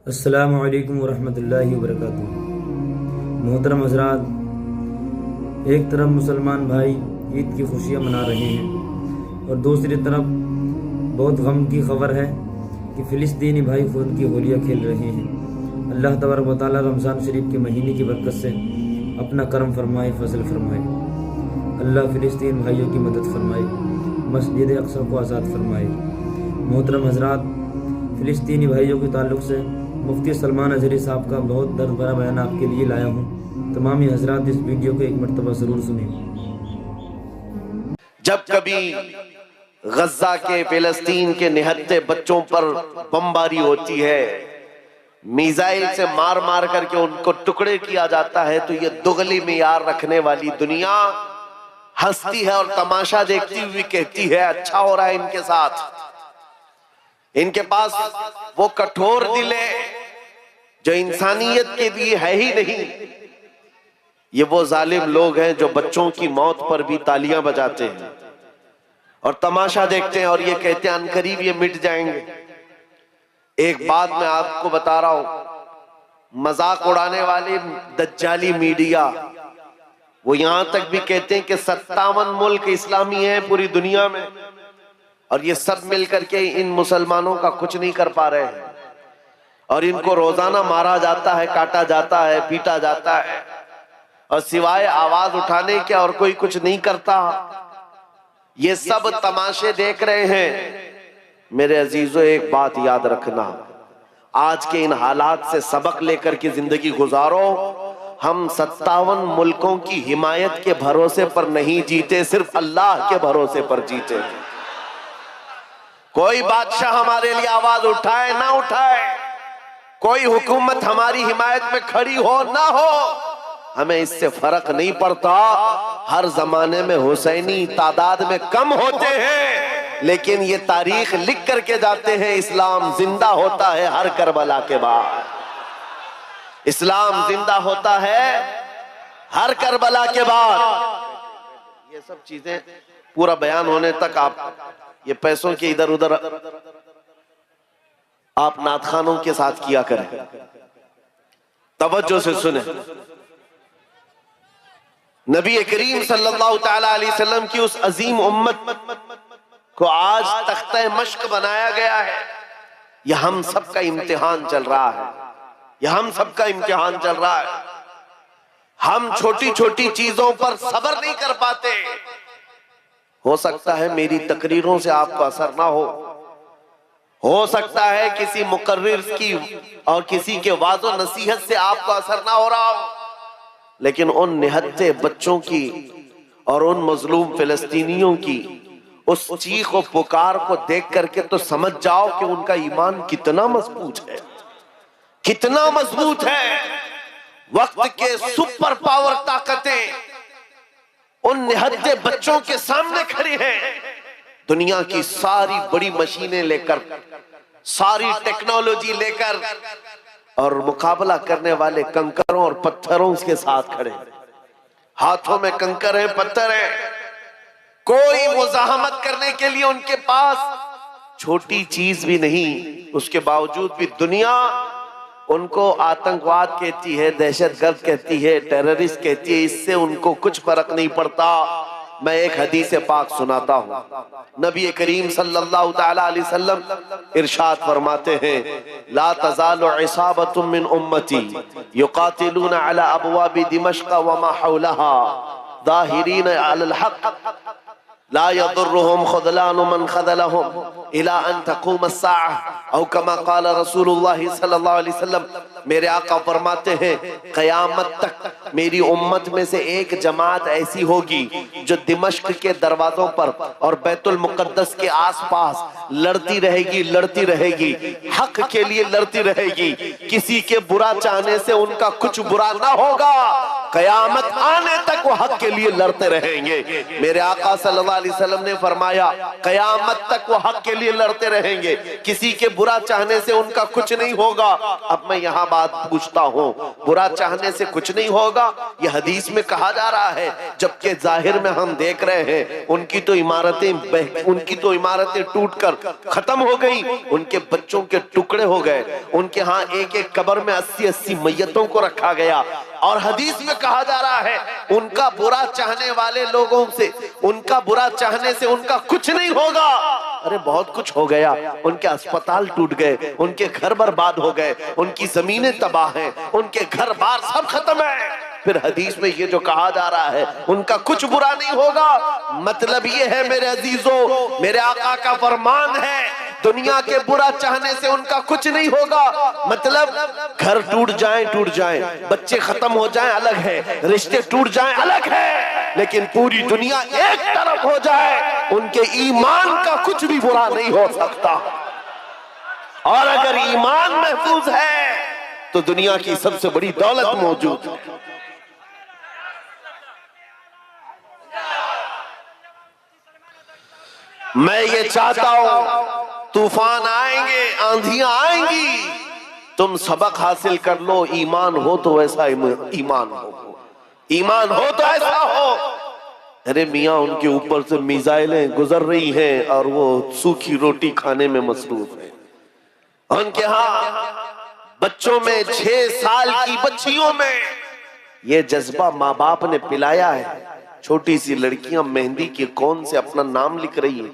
अस्सलामु अलैकुम वरहमतुल्लाहि वबरकातुहू। मोहतरम हज़रात, एक तरफ मुसलमान भाई ईद की खुशियाँ मना रहे हैं और दूसरी तरफ बहुत गम की खबर है कि फ़िलिस्तीनी भाई खून की होलियाँ खेल रहे हैं। अल्लाह तबारक व तआला रमज़ान शरीफ के महीने की बरकत से अपना करम फरमाए, फजल फरमाए। अल्लाह फ़िलिस्तीन भाइयों की मदद फरमाए, मस्जिद अक़सा को आज़ाद फरमाए। मोहतरम हज़रात, फ़िलिस्तीनी भाइयों के ताल्लुक़ से मुफ्ती सलमान अजहरी साहब का बहुत दर्द भरा बयान आपके लिए लाया हूँ। तमामी हजरात इस वीडियो को एक मरतबा ज़रूर सुनें। जब कभी गज्जा के फ़िलिस्तीन के निहत्ते बच्चों पर बमबारी होती है, मिसाइल से मार मार करके उनको टुकड़े किया जाता है, तो ये दुगली मियार रखने वाली दुनिया हंसती है और तमाशा देखती हुई कहती है अच्छा हो रहा है इनके साथ। इनके पास वो कठोर दिल है जो इंसानियत के लिए है ही नहीं। ये वो जालिम लोग हैं जो बच्चों की मौत पर भी तालियां बजाते हैं और तमाशा देखते हैं और ये कहते हैं अनकरीब ये मिट जाएंगे। एक बात मैं आपको बता रहा हूं, मजाक उड़ाने वाले दज्जाली मीडिया वो यहां तक भी कहते हैं कि 57 मुल्क इस्लामी हैं पूरी दुनिया में और ये सब मिलकर के इन मुसलमानों का कुछ नहीं कर पा रहे हैं और इनको रोजाना मारा जाता है, काटा जाता है, पीटा जाता है और सिवाय आवाज उठाने के और कोई कुछ नहीं करता। ये सब तमाशे देख रहे हैं। मेरे अजीजों, एक बात याद रखना, आज के इन हालात से सबक लेकर के जिंदगी गुजारो। हम 57 मुल्कों की हिमायत के भरोसे पर नहीं जीते, सिर्फ अल्लाह के भरोसे पर जीते। कोई बादशाह हमारे लिए आवाज उठाए ना उठाए, कोई हुकूमत हमारी हिमायत में खड़ी हो ना हो, हमें इससे फर्क नहीं पड़ता। हर जमाने में हुसैनी तादाद में कम होते हैं, लेकिन ये तारीख लिख करके जाते हैं इस्लाम जिंदा होता है हर करबला के बाद। इस्लाम जिंदा होता है हर करबला के बाद। ये सब चीजें पूरा बयान होने तक आप ये पैसों के इधर उधर आप नातखानों के साथ किया करें। तवज्जो से सुने, नबी करीम सल्लल्लाहु तआला अलैहि वसल्लम की उस अजीम उम्मत को आज तख्ते मश्क बनाया गया है। यह हम सबका इम्तिहान चल रहा है, यह हम सबका इम्तिहान चल रहा है। हम छोटी छोटी चीजों पर सब्र नहीं कर पाते। हो सकता है मेरी तकरीरों से आपको असर ना हो सकता है किसी मुकर्रिर की और किसी के वाज़ो नसीहत से आपको असर ना हो रहा हो, लेकिन उन निहत्ते बच्चों की और उन मजलूम फिलिस्तीनियों की उस चीख और पुकार को देख करके तो समझ जाओ कि उनका ईमान कितना मजबूत है, कितना मजबूत है। वक्त के सुपर पावर ताकतें उन निहत्ते बच्चों के सामने खड़ी हैं। दुनिया की सारी बड़ी मशीनें लेकर, सारी टेक्नोलॉजी लेकर और मुकाबला करने वाले कंकरों और पत्थरों के साथ खड़े। हाथों में कंकर है, पत्थर है, कोई मुजाहमत करने के लिए उनके पास छोटी चीज भी नहीं। उसके बावजूद भी दुनिया उनको आतंकवाद कहती है, दहशतगर्द कहती है, टेररिस्ट कहती है। इससे उनको कुछ फर्क नहीं पड़ता। मैं एक हदीस पाक सुनाता हूं। नबी करीम सल्लल्लाहु तआला अलैहि वसल्लम इरशाद फरमाते हैं, ला तज़ालु इसाबतुम मिन उम्मती युकातिलूना अला अबवाबि दिमश्क व मा हौलहा ज़ाहिरीन अलल हक़ ला यदुर्रुहुम ख़ुज़लानु मन ख़ज़लहुम इला अन तक़ूम अस्साअह औ कमा क़ाल रसूलुल्लाह सल्लल्लाहु अलैहि वसल्लम। मेरे आका फरमाते हैं, क़यामत तक मेरी उम्मत में से एक जमात ऐसी होगी जो दिमश्क के दरवाजों पर और बैतुल मुक़द्दस के आसपास लड़ती रहेगी, लड़ती रहेगी, हक के लिए लड़ती रहेगी। किसी के बुरा चाहने से उनका कुछ बुरा ना होगा। कयामत आने तक वो हक के लिए लड़ते रहेंगे। मेरे आका सल्लल्लाहु अलैहि वसल्लम ने फरमाया कयामत तक वो हक के लिए लड़ते रहेंगे, किसी के बुरा चाहने से उनका कुछ नहीं होगा। अब मैं यहाँ बात पूछता हूँ, बुरा चाहने से कुछ नहीं होगा, ये हदीस में कहा जा रहा है, जबकि जाहिर में हम देख रहे हैं उनकी तो इमारतें टूटकर खत्म हो गई, उनके बच्चों के टुकड़े हो गए, उनके यहाँ एक एक कब्र में 80-80 मैयतों को रखा गया। और हदीस में कहा जा रहा है उनका बुरा चाहने वाले लोगों से, उनका बुरा चाहने से उनका कुछ नहीं होगा। अरे बहुत कुछ हो गया, उनके अस्पताल टूट गए, उनके घर बर्बाद हो गए, उनकी जमीनें तबाह हैं, उनके घर बार सब खत्म है। फिर हदीस में ये जो कहा जा रहा है उनका कुछ बुरा नहीं होगा, मतलब ये है मेरे अजीजों, मेरे आका का फरमान है दुनिया के बुरा चाहने से उनका कुछ नहीं होगा। मतलब घर टूट जाएं, बच्चे खत्म हो जाएं अलग है, रिश्ते टूट जाएं अलग है, लेकिन पूरी दुनिया एक तरफ हो जाए उनके ईमान का कुछ भी बुरा नहीं हो सकता। और अगर ईमान महफूज है तो दुनिया की सबसे बड़ी दौलत मौजूद है। मैं ये चाहता हूं तूफान आएंगे, आंधियां आएंगी, तुम सबक हासिल कर लो, ईमान हो तो वैसा ईमान हो तो ऐसा हो। अरे मियां उनके ऊपर से मिसाइलें गुजर रही हैं और वो सूखी रोटी खाने में मसरूफ है। उनके यहाँ बच्चों में 6 साल की बच्चियों में ये जज्बा माँ बाप ने पिलाया है। छोटी सी लड़कियां मेहंदी के कौन से अपना नाम लिख रही है।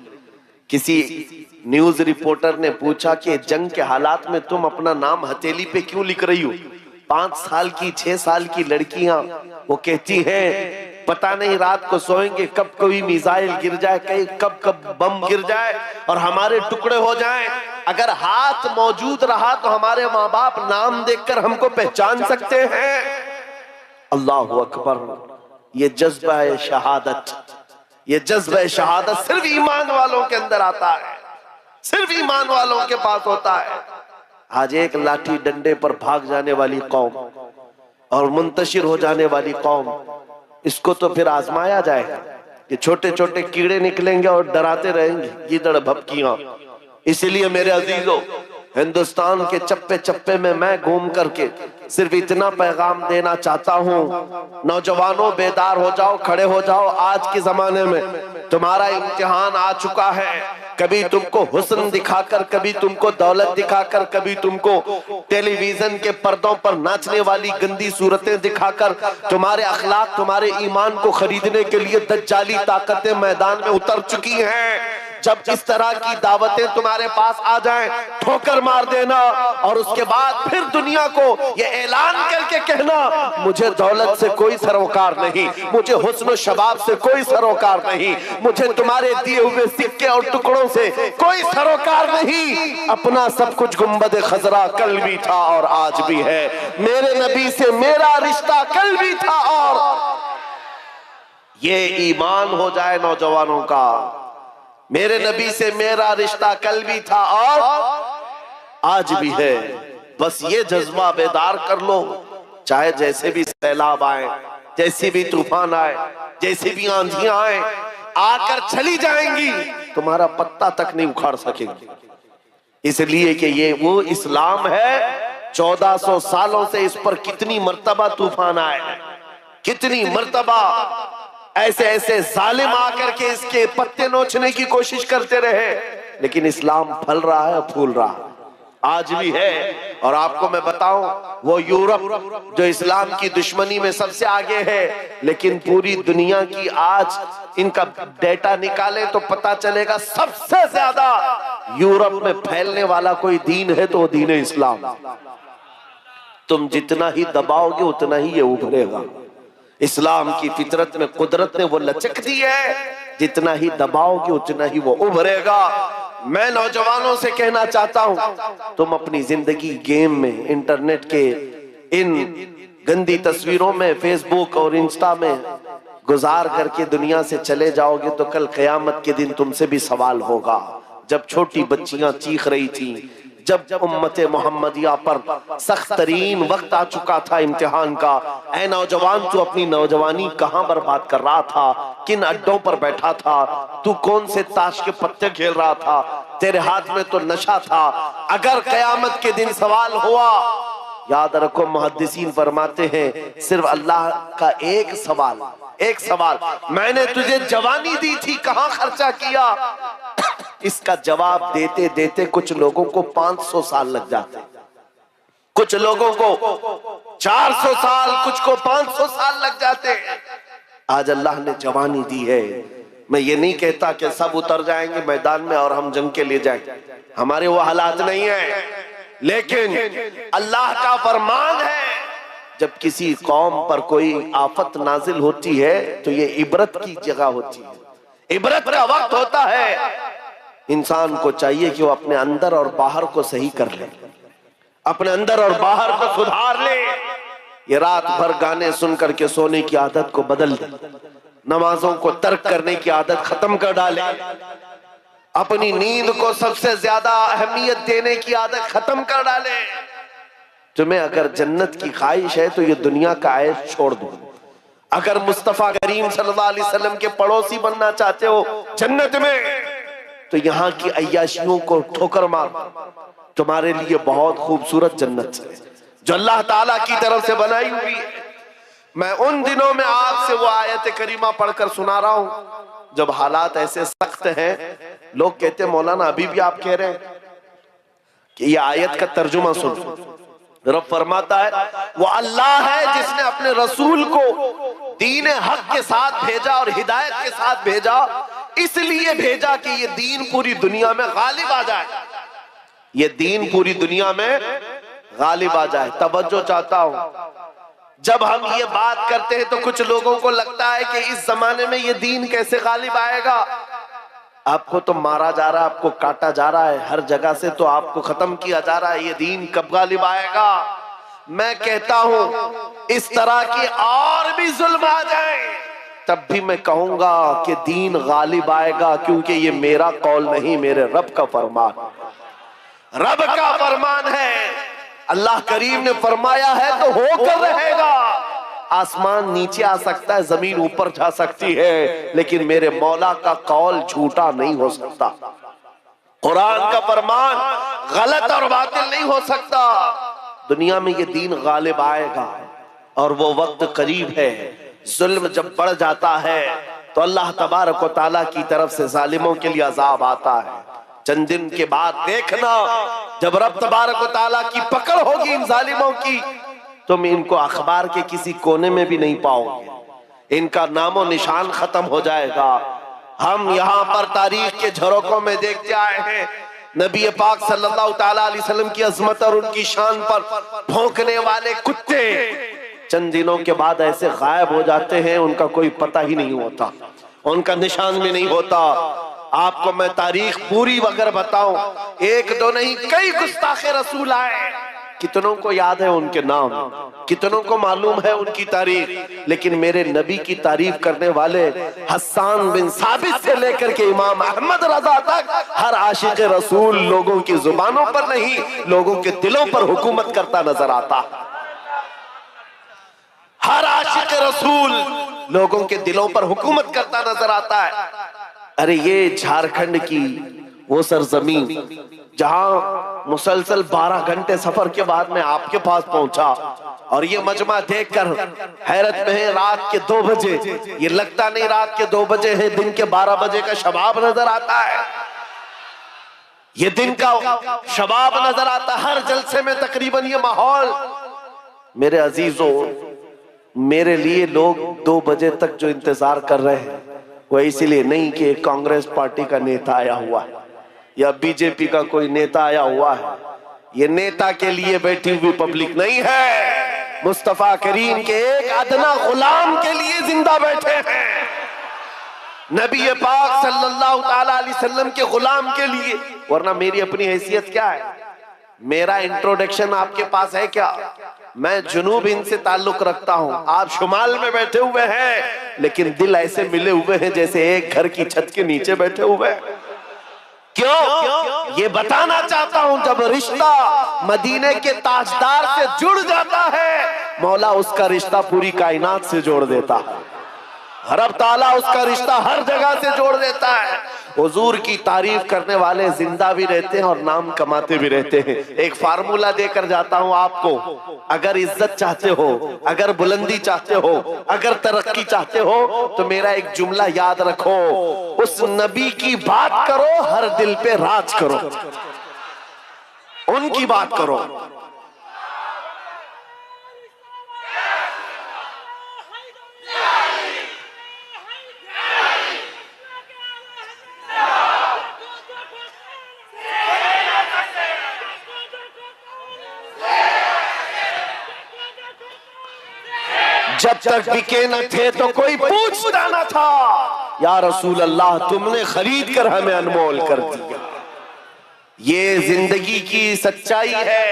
किसी न्यूज रिपोर्टर ने पूछा कि जंग के हालात में तुम अपना नाम हथेली पे क्यों लिख रही हो। 5 साल की 6 साल की लड़कियां वो कहती हैं पता नहीं रात को सोएंगे कब कोई मिसाइल गिर जाए, कब बम गिर जाए और हमारे टुकड़े हो जाएं। अगर हाथ मौजूद रहा तो हमारे माँ बाप नाम देखकर हमको पहचान सकते हैं। अल्लाहु अकबर। ये जज्बा है शहादत, ये जज्बा है शहादत सिर्फ ईमान वालों के अंदर आता है, सिर्फ ईमान वालों के पास होता है। आज एक लाठी डंडे पर भाग जाने वाली कौम और मुंतशिर हो जाने वाली कौम, इसको तो फिर आजमाया जाएगा। ये छोटे छोटे कीड़े निकलेंगे और डराते रहेंगे गीदड़ भपकियां। इसलिए मेरे अजीजों, हिंदुस्तान के चप्पे चप्पे में मैं घूम करके सिर्फ इतना पैगाम देना चाहता हूँ, नौजवानों बेदार हो जाओ, खड़े हो जाओ। आज के जमाने में तुम्हारा इम्तिहान आ चुका है। कभी तुमको हुस्न दिखाकर, कभी तुमको दौलत दिखाकर, कभी तुमको टेलीविजन के पर्दों पर नाचने वाली गंदी सूरतें दिखाकर तुम्हारे अखलाक, तुम्हारे ईमान को खरीदने के लिए दज्जाली ताकतें मैदान में उतर चुकी हैं। जब इस तरह की दावतें तुम्हारे पास आ जाएं, ठोकर मार देना और उसके बाद फिर दुनिया को ये ऐलान करके कहना मुझे दौलत से कोई सरोकार नहीं, मुझे हुस्न शबाब से कोई सरोकार नहीं, मुझे तुम्हारे दिए हुए सिक्के और टुकड़ों से कोई सरोकार नहीं। अपना सब कुछ गुंबद खजरा कल भी था और आज भी है, मेरे नबी से मेरा रिश्ता कल भी था और ये ईमान हो जाए नौजवानों का। मेरे नबी से मेरा रिश्ता कल भी था और आज भी है। बस ये जज्बा बेदार कर लो, चाहे जैसे भी सैलाब आए, जैसे भी तूफान आए, जैसे भी आंधियां आए, आकर चली जाएंगी, तुम्हारा पत्ता तक नहीं उखाड़ सकेंगी। इसलिए कि ये वो इस्लाम है। 1400 सालों से इस पर कितनी मर्तबा तूफान आए, कितनी मर्तबा ऐसे ऐसे जालिम आकर के इसके पत्ते नोचने की कोशिश करते रहे, लेकिन इस्लाम फल रहा है, फूल रहा है, आज भी है। और आपको मैं बताऊं, वो यूरोप जो इस्लाम की दुश्मनी में सबसे आगे है, लेकिन पूरी दुनिया की आज इनका डेटा निकाले तो पता चलेगा सबसे ज्यादा यूरोप में फैलने वाला कोई दीन है तो वो दीन है इस्लाम। तुम जितना ही दबाओगे उतना ही ये उभरेगा। इस्लाम की फितरत में कुदरत ने वो लचक दी है, जितना ही दबाओगे उतना ही वो उभरेगा। मैं नौजवानों से कहना चाहता हूं, तुम अपनी जिंदगी गेम में, इंटरनेट के इन गंदी तस्वीरों में, फेसबुक और इंस्टा में गुजार करके दुनिया से चले जाओगे तो कल क़यामत के दिन तुमसे भी सवाल होगा। जब छोटी बच्चियां चीख रही थी, जब उम्मत मोहम्मदिया पर सख्त तरीन वक्त आ चुका था इम्तिहान का। ऐ नौजवान, तू अपनी नौजवानी कहां बर्बाद कर रहा था? किन अड्डों पर बैठा था? तू कौन से ताश के पत्ते खेल रहा था? तेरे हाथ में तो नशा था। अगर कयामत के दिन सवाल हुआ, याद रखो मुहद्दिसीन फरमाते हैं सिर्फ अल्लाह का एक सवाल, मैंने तुझे जवानी दी थी, कहां खर्चा किया? इसका जवाब देते देते कुछ लोगों को 500 साल लग जाते, कुछ लोगों को 400 साल, कुछ को 500 साल लग जाते। आज अल्लाह ने जवानी दी है। मैं ये नहीं कहता कि सब उतर जाएंगे मैदान में और हम जंग के लिए जाएंगे, हमारे वो हालात नहीं है, लेकिन अल्लाह का फरमान है जब किसी कौम पर कोई आफत नाजिल होती है तो ये इबरत की जगह होती है, इबरत का वक्त होता है। इंसान को चाहिए कि वो अपने अंदर और बाहर को सही कर ले, अपने अंदर और बाहर को सुधार ले। ये रात भर गाने सुन करके सोने की आदत को बदल दे, नमाजों को तर्क करने की आदत खत्म कर डाले, अपनी नींद को सबसे ज्यादा अहमियत देने की आदत खत्म कर डाले। तुम्हें अगर जन्नत की ख्वाहिश है तो ये दुनिया का ऐश छोड़ दो। अगर मुस्तफा करीम सल्लल्लाहु अलैहि वसल्लम के पड़ोसी बनना चाहते हो जन्नत में, तो यहाँ की अय्याशियों को ठोकर मार, तुम्हारे लिए बहुत खूबसूरत जन्नत है जो अल्लाह ताला की तरफ से बनाई हुई है। मैं उन दिनों में आपसे वो आयत करीमा पढ़कर सुना रहा हूं जब हालात ऐसे सख्त हैं। लोग कहते हैं मौलाना अभी भी आप कह रहे हैं कि ये आयत का तर्जुमा सुन। रब फरमाता है वो अल्लाह है जिसने अपने रसूल को दीन हक के साथ भेजा और हिदायत के साथ भेजा, इसलिए भेजा कि ये दीन पूरी दुनिया में गालिब आ जाए, ये दीन पूरी दुनिया में गालिब आ जाए। तवज्जो चाहता हूं, जब हम ये बात करते हैं तो कुछ लोगों को लगता है कि इस जमाने में ये दीन कैसे गालिब आएगा। आपको तो मारा जा रहा है, आपको काटा जा रहा है, हर जगह से तो आपको खत्म किया जा रहा है, ये दीन कब गालिब आएगा? मैं कहता हूं इस तरह की और भी जुल्म आ जाए तब भी मैं कहूंगा कि दीन गालिब आएगा, क्योंकि ये मेरा कौल नहीं, मेरे रब का फरमान, रब का फरमान है। अल्लाह करीम ने फरमाया है तो होकर रहेगा। आसमान नीचे आ सकता है, जमीन ऊपर जा सकती है, लेकिन मेरे मौला का कौल झूठा नहीं हो सकता। कुरान का फरमान गलत और बातिल नहीं हो सकता। दुनिया में ये दीन गालिब आएगा और वो वक्त करीब है। जुल्म जब बढ़ जाता है तो अल्लाह तबारक व तआला की तरफ से जालिमों के लिए अजाब आता है। चंद दिन के बाद देखना जब रब तबारक व तआला की पकड़ होगी इन जालिमों की, तुम इनको अखबार के किसी कोने में भी नहीं पाओगे, इनका नामो निशान खत्म हो जाएगा। हम यहाँ पर तारीख के झरोकों में देखते आए हैं नबी पाक सल्लल्लाहु ताला अलैहि वसल्लम की अजमत और उनकी शान पर भौंकने वाले कुत्ते चंद दिनों के बाद ऐसे गायब हो जाते हैं, उनका कोई पता ही नहीं होता, उनका निशान भी नहीं होता। आपको मैं तारीख पूरी अगर बताऊं, एक दो नहीं कई गुस्ताखे रसूल आए, कितनों को याद है उनके नाम, कितनों को मालूम है उनकी तारीख, लेकिन मेरे नबी की तारीफ करने वाले हस्सान बिन साबित से लेकर के इमाम अहमद रजा तक हर आशिक रसूल लोगों की जुबानों पर नहीं, लोगों के दिलों पर हुकूमत करता नजर आता। हर आशिक रसूल लोगों के दिलों पर हुकूमत करता नजर आता है। अरे ये झारखंड की वो सरजमीन जहां मुसलसल 12 घंटे सफर के बाद मैं आपके पास पहुंचा और ये मजमा देखकर हैरत में है। रात के 2 बजे, ये लगता नहीं रात के 2 बजे है, दिन के 12 बजे का शबाब नजर आता है, ये दिन का शबाब नजर आता है। हर जलसे में तकरीबन ये माहौल। मेरे अजीजों, मेरे लिए लोग 2 बजे तक जो इंतजार कर रहे हैं वो इसीलिए नहीं कि कांग्रेस पार्टी का नेता आया हुआ है या बीजेपी का कोई नेता आया हुआ है, ये नेता के लिए बैठी हुई पब्लिक नहीं है, मुस्तफा करीम के एक अदना गुलाम के लिए जिंदा बैठे हैं, नबी पाक सल्लल्लाहु ताला अलैहि वसल्लम के गुलाम के लिए। वरना मेरी अपनी हैसियत क्या है? मेरा इंट्रोडक्शन आपके पास है क्या? मैं जुनूब हिंद से ताल्लुक रखता हूं, आप शुमाल में बैठे हुए हैं, लेकिन दिल ऐसे मिले हुए हैं जैसे एक घर की छत के नीचे बैठे हुए हैं। क्यों? ये बताना चाहता हूं, जब रिश्ता मदीने के ताजदार से जुड़ जाता है, मौला उसका रिश्ता पूरी कायनात से जोड़ देता है। रब ताला उसका रिश्ता हर जगह से जोड़ देता है। हुजूर की तारीफ करने वाले जिंदा भी रहते हैं और नाम कमाते भी रहते हैं। एक फार्मूला देकर जाता हूं आपको, अगर इज्जत चाहते हो, अगर बुलंदी चाहते हो, अगर तरक्की चाहते हो, तो मेरा एक जुमला याद रखो, उस नबी की बात करो, हर दिल पे राज करो, उनकी बात करो। जब तक बिके न थे तो कोई पूछता न था, या रसूल अल्लाह तुमने खरीद कर हमें अनमोल कर दिया। ये जिंदगी की सच्चाई है,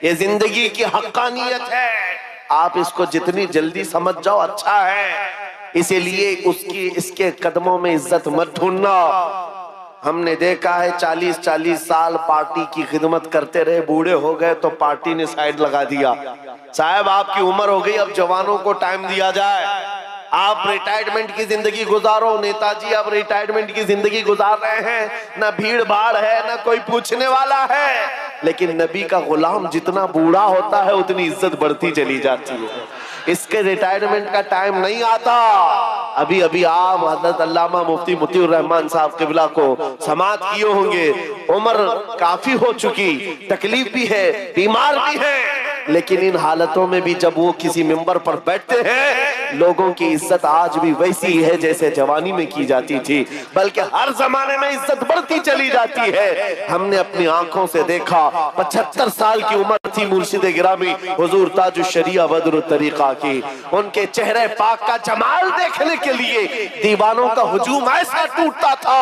ये जिंदगी की हक्कानियत है। आप इसको जितनी जल्दी समझ जाओ अच्छा है। इसीलिए उसकी इसके कदमों में इज्जत मत ढूंढना। हमने देखा है 40-40 साल पार्टी की खिदमत करते रहे, बूढ़े हो गए तो पार्टी ने साइड लगा दिया। साहब आपकी उम्र हो गई, अब जवानों को टाइम दिया जाए। आप रिटायरमेंट की जिंदगी गुजारो। नेताजी अब रिटायरमेंट की जिंदगी गुजार रहे हैं, ना भीड़ भाड़ है, ना कोई पूछने वाला है। लेकिन नबी का गुलाम जितना बूढ़ा होता है उतनी इज्जत बढ़ती चली जाती है। इसके रिटायरमेंट का टाइम नहीं आता। अभी अभी आप हजरत अल्लामा मुफ्ती मुतीउर रहमान साहब क़िबला को समाअत किए होंगे। उम्र काफी हो चुकी, तकलीफ भी है, बीमार भी है, लेकिन इन हालतों में भी जब वो किसी मिंबर पर बैठते हैं, लोगों की इज्जत आज भी वैसी है जैसे जवानी में की जाती थी, बल्कि हर जमाने में इज्जत बढ़ती चली जाती है। हमने अपनी आंखों से देखा, 75 साल की उम्र थी मुर्शिद गिरामी हुजूर ताजुश शरिया बदरुल तरीका की। उनके चेहरे पाक का जमाल देखने के लिए दीवानों का हुजूम ऐसा टूटता था।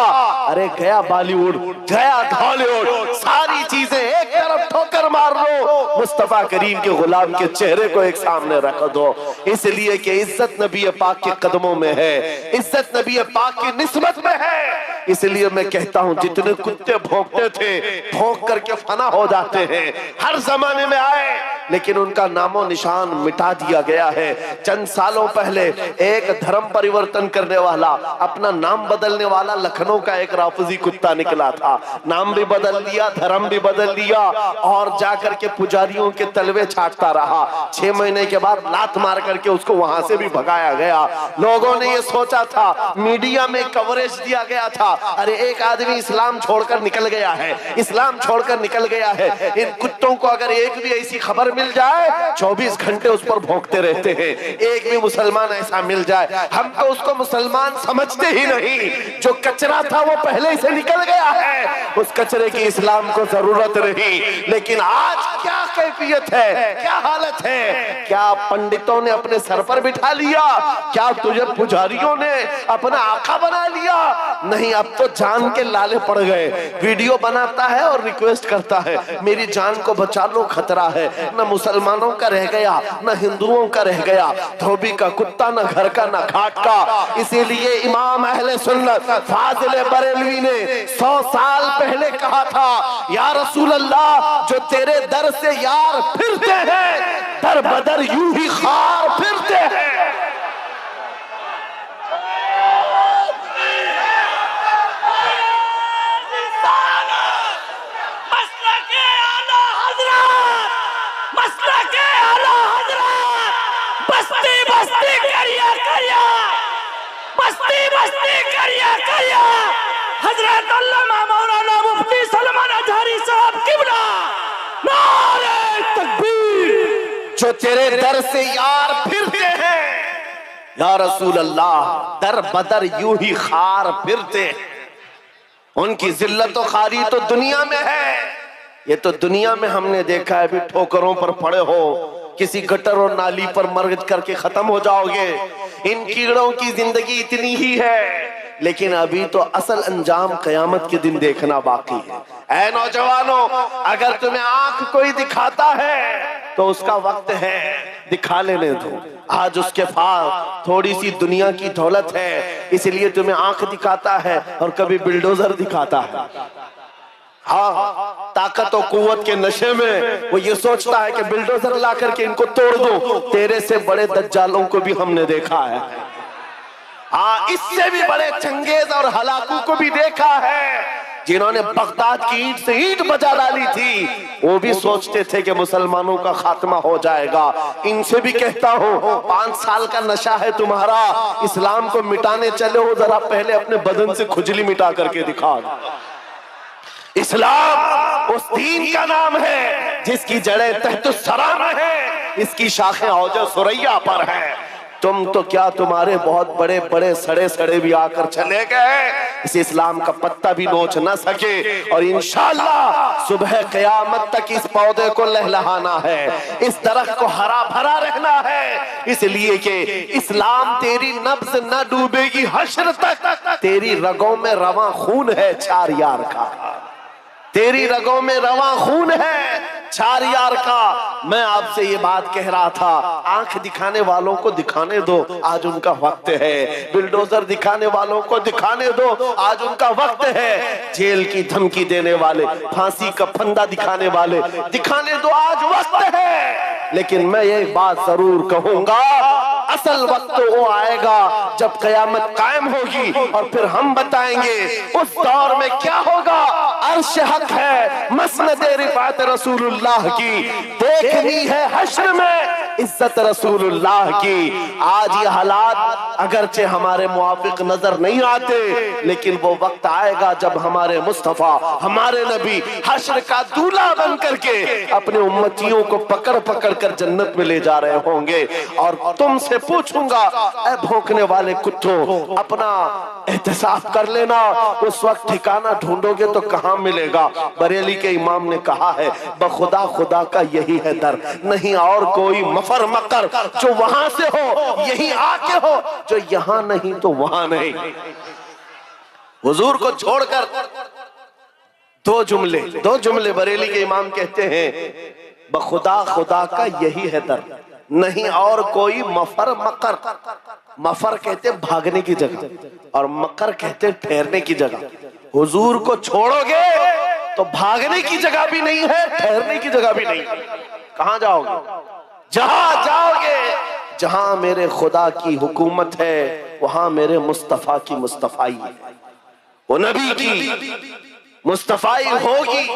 अरे गया बॉलीवुड, गया हॉलीवुड, सारी चीजें एक तरफ ठोकर मार लो, मुस्तफा करीम के गुलाम के चेहरे को एक सामने रख दो। इसलिए कि इज्जत नबी पाक के कदमों में है, इज्जत नबी पाक की निस्बत में है। इसलिए मैं कहता हूं, जितने कुत्ते भौंकते थे भौंक करके फना हो जाते हैं, हर जमाने में आए, लेकिन उनका नामो निशान मिटा दिया गया है। चंद सालों पहले एक धर्म परिवर्तन करने वाला, अपना नाम बदलने वाला लखनऊ का एक राफजी कुत्ता निकला था। नाम भी बदल दिया, धर्म भी बदल दिया और जाकर के पुजारियों के तलवे छाटता रहा। 6 महीने के बाद लात मार करके उसको वहां से भी भगाया गया। लोगों ने ये सोचा था, मीडिया में कवरेज दिया गया था, अरे एक आदमी इस्लाम छोड़कर निकल गया है, इस्लाम छोड़कर निकल गया है। इन कुत्तों को अगर एक भी ऐसी खबर मिल जाए 24 घंटे उस पर भौंकते रहते हैं। एक भी मुसलमान ऐसा मिल जाए, हम तो उसको मुसलमान समझते ही नहीं। जो कचरा था वो पहले से निकल गया है, उस कचरे की इस्लाम को जरूरत नहीं। लेकिन आज क्या कैफियत है, क्या हालत है? क्या पंडितों ने अपने सर पर बिठा लिया? क्या तुझे पुजारियों ने अपना आका बना लिया? नहीं, अब तो जान के लाले पड़ गए। वीडियो बनाता है और रिक्वेस्ट करता है, मेरी जान को बचा लो, खतरा है। न मुसलमानों का रह गया, न हिंदुओं का रह गया, धोबी का कुत्ता, न घर का, न घाट का। इसीलिए इमाम अहले सुन्नत फाजिल बरेलवी ने 100 साल पहले कहा था, या रसूल अल्लाह, जो तेरे दर से यार फिरते हैं, दर बदर यूं ही खार फिरते हैं। बस्ती करिया हजरत अल्लामा मौलाना मुफ्ती सलमान अजहरी साहब क़िबला, नारे तकबीर। जो तेरे दर से यार फिरते हैं, या रसूल अल्लाह, दर बदर यूं ही खार फिरते हैं। उनकी जिल्लत और खारी तो दुनिया में है, ये तो दुनिया में हमने देखा है। अभी ठोकरों पर पड़े हो, किसी गटर और नाली पर मर करके खत्म हो जाओगे। इन कीड़ों की जिंदगी इतनी ही है, लेकिन अभी तो असल अंजाम कयामत के दिन देखना बाकी है। ऐ नौजवानों, अगर तुम्हें आंख कोई दिखाता है तो उसका वक्त है। दिखा लेने दो। आज उसके पास थोड़ी सी दुनिया की दौलत है, इसलिए तुम्हें आंख दिखाता है और कभी बिल्डोजर दिखाता है। हाँ, ताकत और कुव्वत के नशे में वो ये सोचता है कि बिल्डोजर ला करके इनको तोड़ दो। तेरे से बड़े दज्जालों को भी हमने देखा है, हाँ, इससे भी बड़े चंगेज और हलाकू को भी देखा है, जिन्होंने बगदाद की ईंट से ईंट बजा डाली थी। वो भी सोचते थे कि मुसलमानों का खात्मा हो जाएगा। इनसे भी कहता हूँ, 5 साल का नशा है तुम्हारा, इस्लाम को मिटाने चले हो, जरा पहले अपने बदन से खुजली मिटा करके दिखा। इस्लाम उस दीन का नाम है जिसकी जड़ें तहतुस्सरा में है, इसकी शाखें औजा सुरैया पर है। तुम तो क्या, तुम्हारे बहुत बड़े बड़े सड़े सड़े भी आकर चले गए, इस इस्लाम का पत्ता भी नोच ना सके। और इंशाअल्लाह सुबह क़यामत तक इस पौधे को लहलहाना है, इस दरख्त को हरा भरा रहना है, इसलिए कि इस्लाम तेरी नब्ज न डूबेगी हश्र तक। तेरी रगों में रवां खून है 4 यार का, तेरी रगों में रवां खून है 4 यार का। मैं आपसे ये बात कह रहा था, आंख दिखाने वालों को दिखाने दो, आज उनका वक्त है। बिल्डोजर दिखाने वालों को दिखाने दो, आज उनका वक्त है। जेल की धमकी देने वाले, फांसी का फंदा दिखाने वाले, दिखाने दो, आज वक्त है। लेकिन मैं ये बात जरूर कहूंगा, असल वक्त वो आएगा जब कयामत कायम होगी, और फिर हम बताएंगे उस दौर में क्या होगा। अर्श हक है, मसनद रिफात रसूलुल्लाह की, देखनी है हश्र में इज्जत रसूलुल्लाह की। आज ये हालात अगरचे हमारे मुआफिक नजर नहीं आते, लेकिन वो वक्त आएगा जब हमारे मुस्तफा, हमारे नबी हश्र का दूल्हा बन करके अपने उम्मतियों को पकड़ पकड़ कर जन्नत में ले जा रहे होंगे। और तुमसे पूछूंगा, ऐ भौंकने वाले कुत्तों, अपना एहतिसाब कर लेना, उस वक्त ठिकाना ढूंढोगे तो कहां मिलेगा। बरेली के इमाम ने कहा है, बखुदा खुदा का यही है दर, नहीं और कोई मफर मकर, जो वहां से हो यही आके हो, जो यहां नहीं तो वहां नहीं। हुजूर को छोड़कर दो जुमले बरेली के इमाम कहते हैं, बखुदा खुदा का यही है दर, नहीं और कोई मफर मकर। मफर कहते भागने की जगह और मकर कहते ठहरने की जगह। हुजूर को छोड़ोगे तो भागने की जगह भी नहीं है, ठहरने की जगह भी नहीं। कहां जाओगे? जहां जाओगे, जहां मेरे खुदा की हुकूमत है, वहां मेरे मुस्तफा की मुस्तफाई है, वो नबी की मुस्तफाई होगी।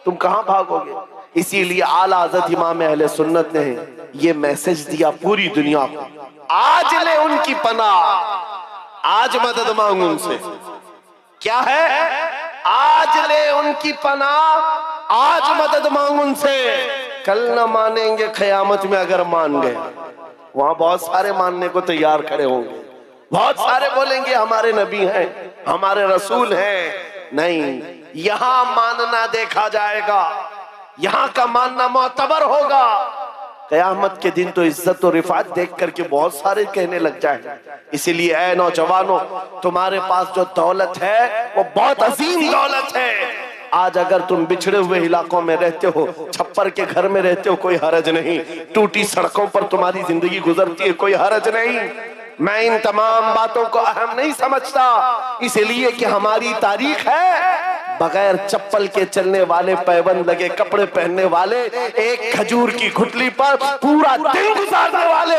तुम कहां भागोगे? इसीलिए आला हज़रत इमाम अहले सुन्नत ने ये मैसेज दिया पूरी दुनिया को, आज ले उनकी पनाह, आज मदद मांगो उनसे। क्या है? आज ले उनकी पनाह, आज मदद मांगो उनसे। कल न मानेंगे क़यामत में अगर मान गए। वहां बहुत सारे मानने को तैयार खड़े होंगे, बहुत सारे बोलेंगे हमारे नबी हैं, हमारे रसूल हैं। नहीं, यहां मानना देखा जाएगा, यहां का मानना मोतबर होगा। कयामत के दिन तो इज्जत और रिफात देख करके बहुत सारे कहने लग जाए। इसीलिए ऐ नौजवानों, तुम्हारे पास जो दौलत है वो बहुत अजीम दौलत है। आज अगर तुम बिछड़े हुए इलाकों में रहते हो, छप्पर के घर में रहते हो, कोई हरज नहीं। टूटी सड़कों पर तुम्हारी जिंदगी गुजरती है, कोई हरज नहीं। मैं इन तमाम बातों को अहम नहीं समझता, इसलिए कि हमारी तारीख है बगैर चप्पल के चलने वाले, पैबंद लगे कपड़े पहनने वाले, एक खजूर की गुठली पर पूरा दिन गुजारने वाले।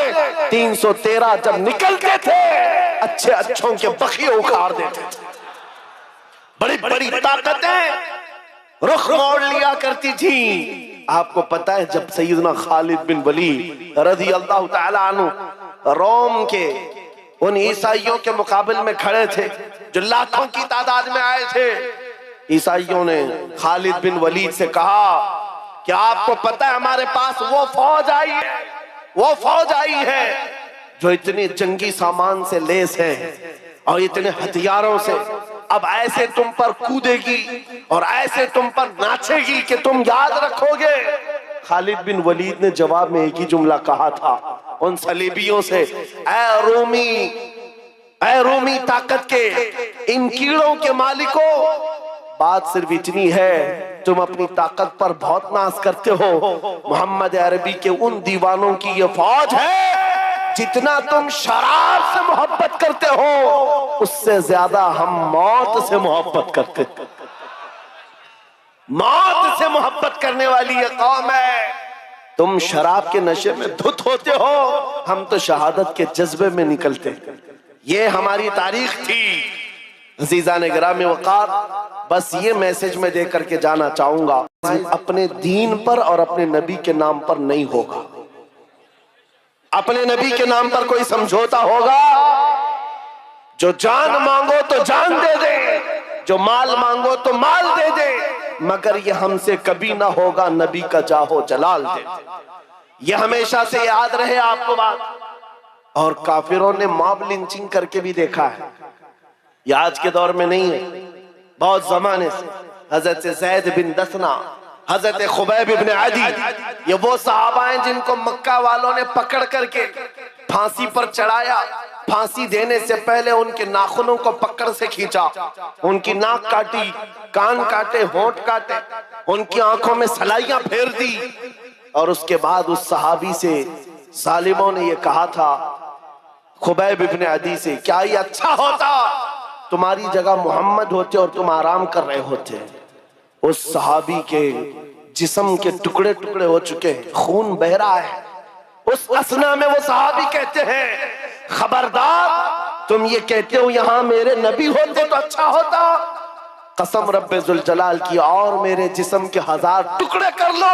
313 जब निकलते थे, अच्छे अच्छों के बखिए उखाड़ देते थे। बड़ी बड़ी ताकतें रुख मोड़ लिया करती थी। आपको पता है, जब सैयदना खालिद बिन वलीद रज़ी अल्लाह तआला अन्हु रोम के उन ईसाइयों के मुकाबले में खड़े थे जो लाखों की तादाद में आए थे, ईसाइयों ने खालिद बिन वलीद से कहा कि आपको पता है हमारे पास वो फौज आई है जो इतने जंगी सामान से लेस है और इतने हथियारों से, अब ऐसे तुम पर कूदेगी और ऐसे तुम पर नाचेगी कि तुम याद रखोगे। खालिद बिन वलीद ने जवाब में एक ही जुमला कहा था उन सलीबियों से, ऐ रोमी ताकत के इन कीड़ों के मालिकों, बात सिर्फ इतनी है, तुम अपनी ताकत पर बहुत नाज करते हो। मोहम्मद अरबी के उन दीवानों की ये फौज है, जितना तुम शराब से मोहब्बत करते हो उससे ज्यादा हम मौत से मोहब्बत करते हैं। मौत से मोहब्बत करने वाली ये कौम है। तुम शराब के नशे में धुत होते हो, हम तो शहादत के जज्बे में निकलते। ये हमारी तारीख थी। अज़ीज़ान गिरामी वक़ार, बस ये मैसेज मैं दे करके जाना चाहूंगा, अपने दीन पर और अपने नबी के नाम पर नहीं होगा। अपने नबी के नाम पर कोई समझौता होगा, जो जान मांगो तो जान दे दे, जो माल मांगो तो माल दे दे, मगर ये हमसे कभी ना होगा नबी का जाहो जलाल दे। ये हमेशा से याद रहे आपको बात। और काफिरों ने मॉब लिंचिंग करके भी देखा है। ये आज के दौर में नहीं है, बहुत जमाने से। हजरत ज़ैद बिन दसना, हजरत खुबैब इब्न अदी, ये वो सहाबा हैं जिनको मक्का वालों ने पकड़ करके फांसी पर चढ़ाया। फांसी देने से पहले उनके नाखूनों को पकड़ से खींचा, उनकी नाक काटी, कान काटे, होंठ काटे, उनकी आंखों में सलाइयां फेर दी। और उसके बाद उस सहाबी से जालिमों ने ये कहा था, खुबैब इब्न अदी से, क्या ये अच्छा होता तुम्हारी जगह मोहम्मद होते और तुम आराम कर रहे होते। उस सहाबी के जिस्म के टुकड़े टुकड़े हो चुके हैं, खून बह रहा है। उस असना में वो सहाबी कहते हैं, खबरदार तुम ये कहते हो यहाँ मेरे नबी होते तो अच्छा होता, कसम रब्बे जुल जलाल की, और मेरे जिस्म के 1000 टुकड़े कर लो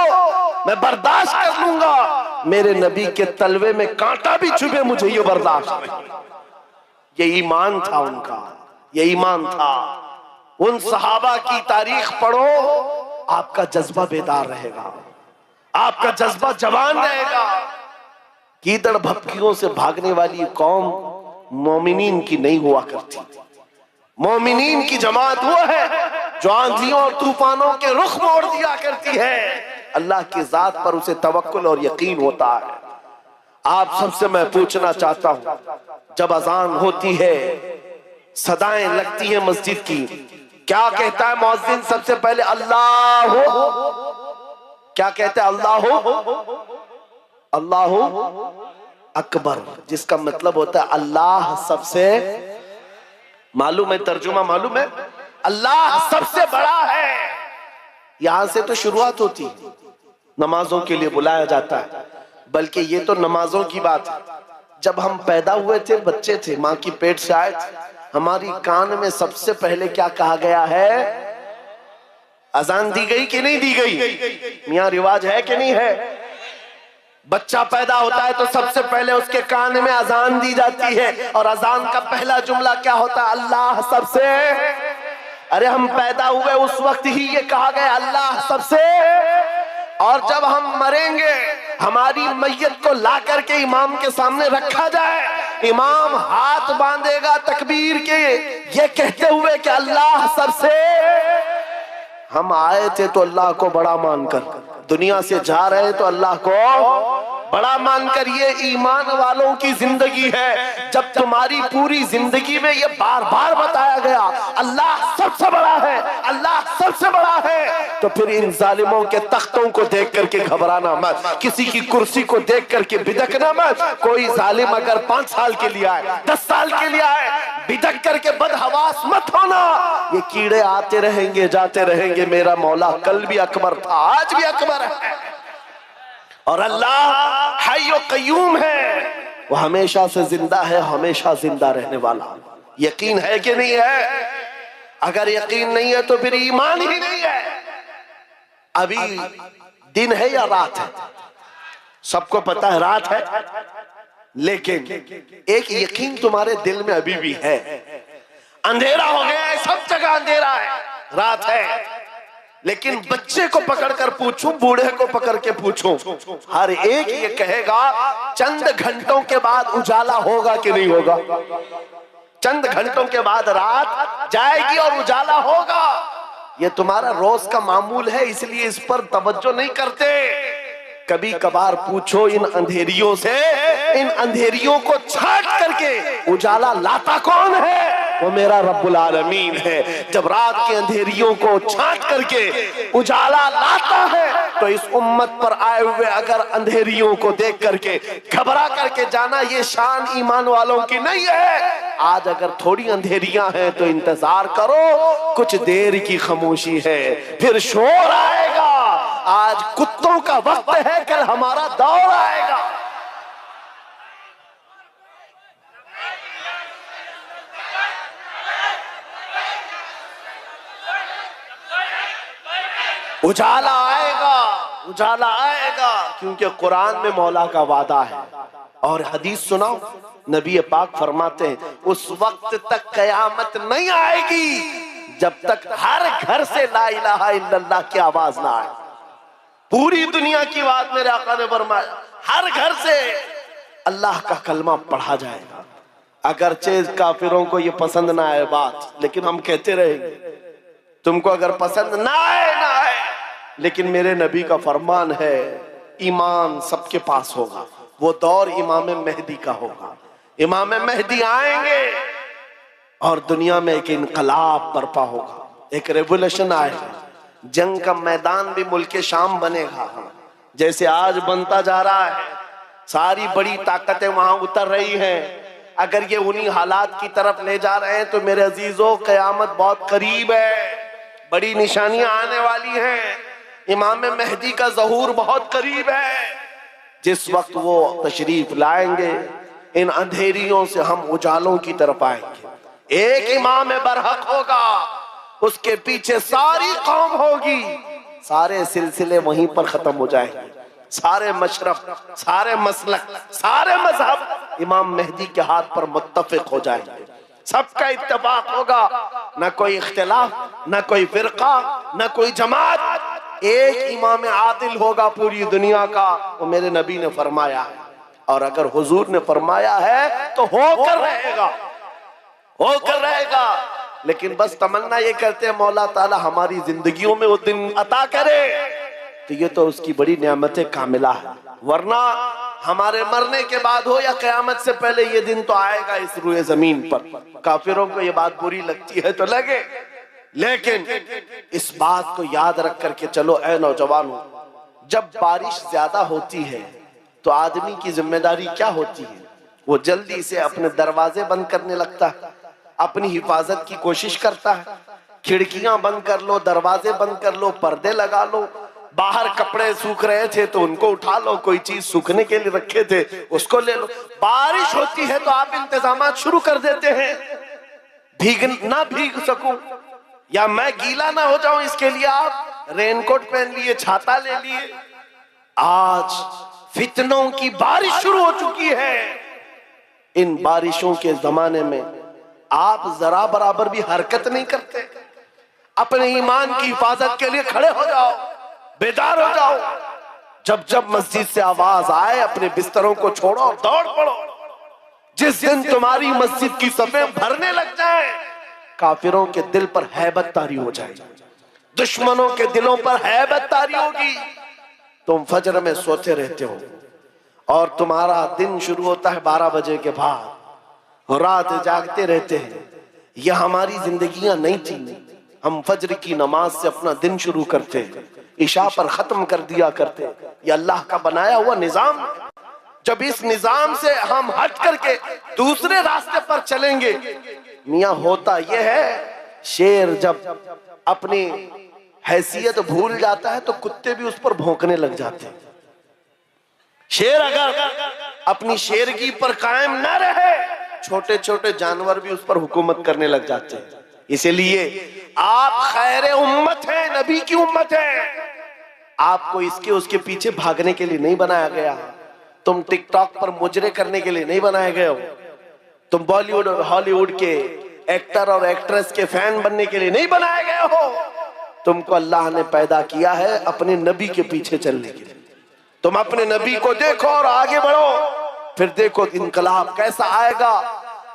मैं बर्दाश्त कर लूंगा, मेरे नबी के तलवे में कांटा भी चुभे मुझे ये बर्दाश्त नहीं। ये ईमान था उनका, ये ईमान था। उन सहाबा की तारीख पढ़ो, आपका जज्बा बेदार रहेगा, आपका जज्बा जवान रहेगा। कीदड़ भपकियों से भागने वाली कौम मोमिनीन की नहीं हुआ करती। मोमिनीन की जमात वो है जो आंधियों और तूफानों के रुख मोड़ दिया करती है। अल्लाह की जात पर उसे तवक्कुल और यकीन होता है। आप सबसे मैं पूछना चाहता हूं, जब अजान होती है, सदाएं लगती है मस्जिद की, क्या कहता है मुअज्जिन सबसे पहले? अल्लाह हो। क्या कहता है? अल्लाह हो, अल्लाह अकबर, जिसका मतलब होता है अल्लाह सबसे, मालूम है तर्जुमा मालूम है, अल्लाह सबसे बड़ा है। यहां से तो शुरुआत होती है, नमाजों के लिए बुलाया जाता है। बल्कि ये तो नमाजों की बात है। जब हम पैदा हुए थे, बच्चे थे, माँ की पेट से आए थे, हमारी कान में सबसे पहले क्या कहा गया है? अजान दी गई कि नहीं दी गई? मियां रिवाज है कि नहीं है? बच्चा पैदा होता है तो सबसे पहले उसके कान में अजान दी जाती है, और अजान का पहला जुमला क्या होता है? अल्लाह सबसे। अरे हम पैदा हुए उस वक्त ही ये कहा गया अल्लाह सबसे। और जब हम मरेंगे, हमारी मैयत को ला करके इमाम के सामने रखा जाए, इमाम हाथ बांधेगा तकबीर के, ये कहते हुए कि अल्लाह सबसे। हम आए थे तो अल्लाह को बड़ा मानकर, दुनिया से जा रहे तो अल्लाह को बड़ा मानकर। ये ईमान वालों की जिंदगी है। जब तुम्हारी पूरी जिंदगी में ये बार बार बताया गया अल्लाह सबसे बड़ा है, अल्लाह सबसे बड़ा है, तो फिर इन जालिमों के तख्तों को देख करके घबराना मत, किसी की कुर्सी को देख करके बिदकना मत। कोई जालिम अगर 5 साल के लिए आए, 10 साल के लिए आए, बिदक करके बदहवास मत होना। ये कीड़े आते रहेंगे, जाते रहेंगे। मेरा मौला कल भी अकबर था, आज भी अकबर है। और अल्लाह हय्यो कय्यूम है, वो हमेशा से जिंदा है, हमेशा जिंदा रहने वाला। यकीन है कि नहीं है? अगर यकीन नहीं है तो फिर ईमान ही नहीं है। अभी दिन है या रात है? सबको पता है रात है, लेकिन एक यकीन तुम्हारे दिल में अभी भी है। अंधेरा हो गया है, सब जगह अंधेरा है, रात है। लेकिन बच्चे को पकड़कर पूछूं, बूढ़े को पकड़ के पूछूं, हर एक ये कहेगा चंद घंटों के बाद उजाला होगा कि नहीं होगा। चंद घंटों के बाद रात जाएगी और उजाला होगा। ये तुम्हारा रोज का मामूल है, इसलिए इस पर तवज्जो नहीं करते। कभी कभार पूछो इन अंधेरियों से, इन अंधेरियों को छाट करके उजाला लाता कौन है? वो मेरा रब्बुल आलमीन है। जब रात के अंधेरियों को छांट करके उजाला लाता है तो इस उम्मत पर आए हुए अगर अंधेरियों को देख करके घबरा करके जाना, ये शान ईमान वालों की नहीं है। आज अगर थोड़ी अंधेरियां हैं तो इंतजार करो, कुछ देर की खामोशी है, फिर शोर आएगा। आज कुत्तों का वक्त है, कल हमारा दौर आएगा। उजाला आएगा, उजाला आएगा, क्योंकि कुरान में मौला का वादा है। और हदीस सुनाओ, नबी पाक फरमाते हैं उस वक्त तक कयामत नहीं आएगी जब तक हर घर से ला इलाहा इल्लल्लाह की आवाज ना आए। पूरी दुनिया की बात मेरे आका ने फरमाया, हर घर से अल्लाह का कलमा पढ़ा जाएगा। अगरचे काफिरों को ये पसंद ना आए बात, लेकिन हम कहते रहेंगे। तुमको अगर पसंद ना आए ना आए, लेकिन मेरे नबी का फरमान है ईमान सबके पास होगा। वो दौर इमाम मेहदी का होगा। इमाम मेहदी आएंगे और दुनिया में एक इनकलाब बर्पा होगा, एक रेवोल्यूशन आएगा। जंग का मैदान भी मुल्क शाम बनेगा, जैसे आज बनता जा रहा है। सारी बड़ी ताकतें वहां उतर रही हैं। अगर ये उन्हीं हालात की तरफ ले जा रहे हैं तो मेरे अजीजों, कयामत बहुत करीब है, बड़ी निशानियां आने वाली हैं। इमाम मेहदी का ज़हूर बहुत करीब है। जिस वक्त वो तशरीफ लाएंगे, इन अंधेरियों से हम उजालों की तरफ आएंगे। एक इमाम बरहक होगा, उसके पीछे सारी कौम होगी। सारे सिलसिले वहीं पर खत्म हो जाएंगे। सारे मशरफ, सारे मसलक, सारे मजहब इमाम मेहदी के हाथ पर मुत्तफिक हो जाएंगे। सबका इत्तेफाक होगा, न कोई इख्तिलाफ, न कोई फिरका, न कोई जमात। एक इमाम आदिल होगा पूरी दुनिया का, वो मेरे नबी ने फरमाया है। और अगर हुजूर ने फरमाया है तो होकर रहेगा, होकर रहेगा। लेकिन बस तमन्ना ये करते हैं मौला ताला हमारी जिंदगियों में वो दिन अता करे, तो ये तो उसकी बड़ी नेमत कामिला है। वरना हमारे मरने के बाद हो या कयामत से पहले ये दिन तो आएगा इस रुए जमीन पर। काफिरों को ये बात बुरी लगती है तो लगे, लेकिन इस बात को याद रख करके चलो ऐ नौजवानों, जब बारिश ज्यादा होती है तो आदमी की जिम्मेदारी क्या होती है? वो जल्दी से अपने दरवाजे बंद करने लगता है, अपनी हिफाजत की कोशिश करता है। खिड़कियां बंद कर लो, दरवाजे बंद कर लो, पर्दे लगा लो। बाहर कपड़े सूख रहे थे तो उनको उठा लो, कोई चीज सूखने के लिए रखे थे उसको ले लो। बारिश होती है तो आप इंतजामात शुरू कर देते हैं, ना भीग सकूं या मैं गीला ना हो जाऊं, इसके लिए आप रेनकोट पहन लिए, छाता ले लिए। आज फितनों की बारिश शुरू हो चुकी है। इन बारिशों के जमाने में आप जरा बराबर भी हरकत नहीं करते। अपने ईमान की हिफाजत के लिए खड़े हो जाओ, बेदार हो जाओ। जब जब मस्जिद से आवाज आए अपने बिस्तरों को छोड़ो और दौड़ पड़ो। जिस दिन तुम्हारी मस्जिद की सफेद भरने लग जाए, काफिरों के दिल पर हैबत तारी हो जाएगी, दुश्मनों के दिलों पर हैबत तारी होगी। तुम फजर में सोते रहते हो और तुम्हारा दिन शुरू होता है 12 बजे के बाद और रात जागते रहते हैं। यह हमारी जिंदगियां नहीं थी। हम फजर की नमाज से अपना दिन शुरू करते, इशा पर खत्म कर दिया करते। यह अल्लाह का बनाया हुआ निजाम। जब इस निजाम से हम हट करके दूसरे रास्ते पर चलेंगे, मियां होता यह है, शेर जब अपनी हैसियत भूल जाता है तो कुत्ते भी उस पर भौंकने लग जाते हैं। शेर अगर अपनी शेरगी पर कायम न रहे, छोटे छोटे जानवर भी उस पर हुकूमत करने लग जाते हैं। इसीलिए आप खैर उम्मत है, नबी की उम्मत है। आपको इसके उसके पीछे भागने के लिए नहीं बनाया गया। तुम टिकटॉक पर मुजरे करने के लिए नहीं बनाए गए हो। तुम बॉलीवुड और हॉलीवुड के एक्टर और एक्ट्रेस के फैन बनने के लिए नहीं बनाए गए हो। तुमको अल्लाह ने पैदा किया है अपने नबी के पीछे चलने के लिए। तुम अपने नबी को देखो और आगे बढ़ो, फिर देखो इनकलाब कैसा आएगा।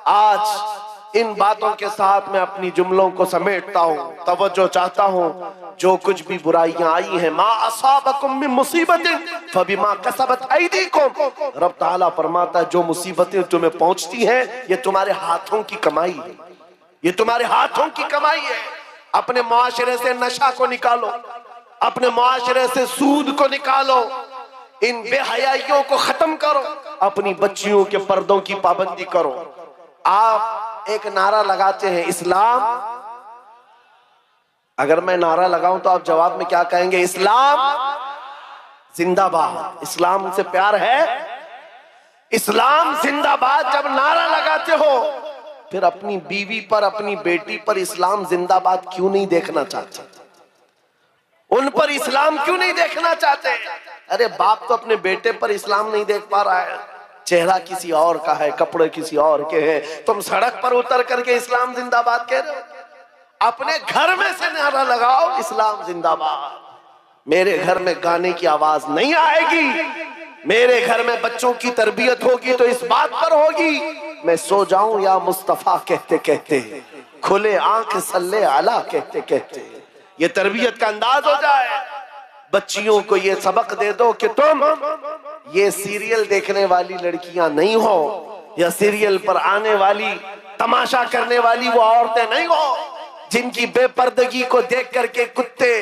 आज इन बातों के साथ मैं अपनी जुमलों को समेटता हूँ, तवज्जो चाहता हूँ। जो कुछ भी बुराइयां आई हैं, मा असाबकुम मिन मुसीबतिन फबिमा कसबत ऐदीकुम, रब ताला फरमाता है जो मुसीबतें तुम्हें पहुंचती हैं ये तुम्हारे हाथों की कमाई है, ये तुम्हारे हाथों की कमाई है। अपने मुआशरे से नशा को निकालो, अपने मुआशरे से सूद को निकालो, इन बेहयाइयों को खत्म करो, अपनी बच्चियों के पर्दों की पाबंदी करो। आप एक नारा लगाते हैं इस्लाम, अगर मैं नारा लगाऊं तो आप जवाब में क्या कहेंगे? इस्लाम जिंदाबाद। इस्लाम से प्यार है, इस्लाम जिंदाबाद जब नारा लगाते हो, फिर अपनी बीवी पर, अपनी बेटी पर इस्लाम जिंदाबाद क्यों नहीं देखना चाहते? उन पर इस्लाम क्यों नहीं देखना चाहते? अरे बाप तो अपने बेटे पर इस्लाम नहीं देख पा रहा है, चेहरा किसी और का है, कपड़े किसी और के हैं, तुम सड़क पर उतर करके इस्लाम जिंदाबाद कह रहे हो। अपने घर में से नारा लगाओ इस्लाम जिंदाबाद। मेरे घर में गाने की आवाज नहीं आएगी, मेरे घर में बच्चों की तरबियत होगी तो इस बात पर होगी, मैं सो जाऊं या मुस्तफा कहते कहते, खुले आंख सल्ले आला कहते कहते, ये तरबियत का अंदाज हो जाए। बच्चियों को ये सबक दे दो कि तुम ये सीरियल देखने वाली लड़कियां नहीं हो, या सीरियल पर आने वाली, तमाशा करने वाली वो औरतें नहीं हो जिनकी बेपर्दगी को देख करके कुत्ते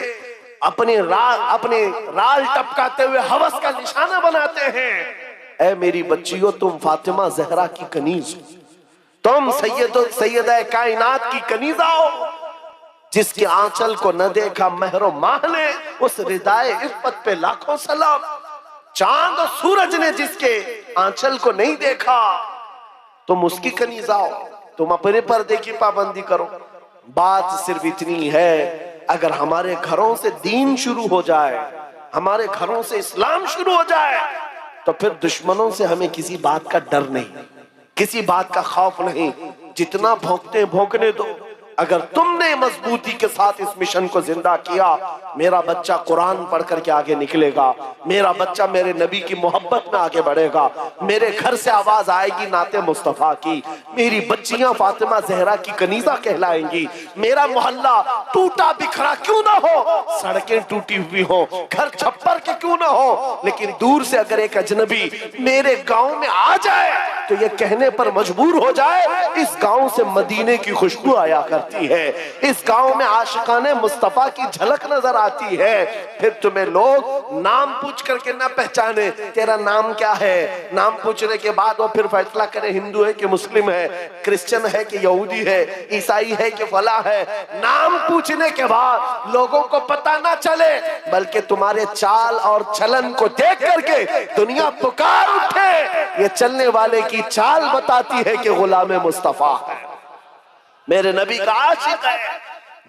अपने राल टपकाते हुए हवस का निशाना बनाते हैं। ऐ मेरी बच्चियों, तुम फातिमा जहरा की कनीज, तुम सैयदा कायनात की कनीजा हो, जिसके आंचल को न देखा महरो माह ने, उस रिदाए इफ्फत पे लाखों सलाम। चांद और सूरज ने जिसके आंचल को नहीं देखा, तुम उसकी कनीजा हो, तुम अपने पर्दे की पाबंदी करो। बात सिर्फ इतनी है, अगर हमारे घरों से दीन शुरू हो जाए, हमारे घरों से इस्लाम शुरू हो जाए, तो फिर दुश्मनों से हमें किसी बात का डर नहीं, किसी बात का खौफ नहीं। जितना भौंकते भौंकने दो, अगर तुमने मजबूती के साथ इस मिशन को जिंदा किया, मेरा बच्चा कुरान पढ़ करके आगे निकलेगा, मेरा बच्चा मेरे नबी की मोहब्बत में आगे बढ़ेगा, मेरे घर से आवाज आएगी नाते मुस्तफा की, मेरी बच्चियां फातिमा जहरा की कनीजा कहलाएंगी, मेरा मोहल्ला टूटा बिखरा क्यों ना हो, सड़कें टूटी हुई हो, घर छप्पर के क्यों ना हो, लेकिन दूर से अगर एक अजनबी मेरे गांव में आ जाए तो ये कहने पर मजबूर हो जाए, इस गांव से मदीने की खुशबू आया करती है, इस गांव में आशिकाने मुस्तफा की झलक नजर आती है। फिर तुम्हें लोग नाम पूछ करके ना पहचाने, तेरा नाम क्या है, नाम पूछने के बाद वो फिर फैसला करे हिंदू है कि मुस्लिम है, क्रिश्चियन है कि यहूदी है, ईसाई है कि फला है। नाम पूछने के बाद लोगों को पता ना चले, बल्कि तुम्हारे चाल और चलन को देख करके दुनिया पुकार उठे, ये चलने वाले की चाल बताती है कि गुलाम मुस्तफा है, मेरे नबी का आशिक है।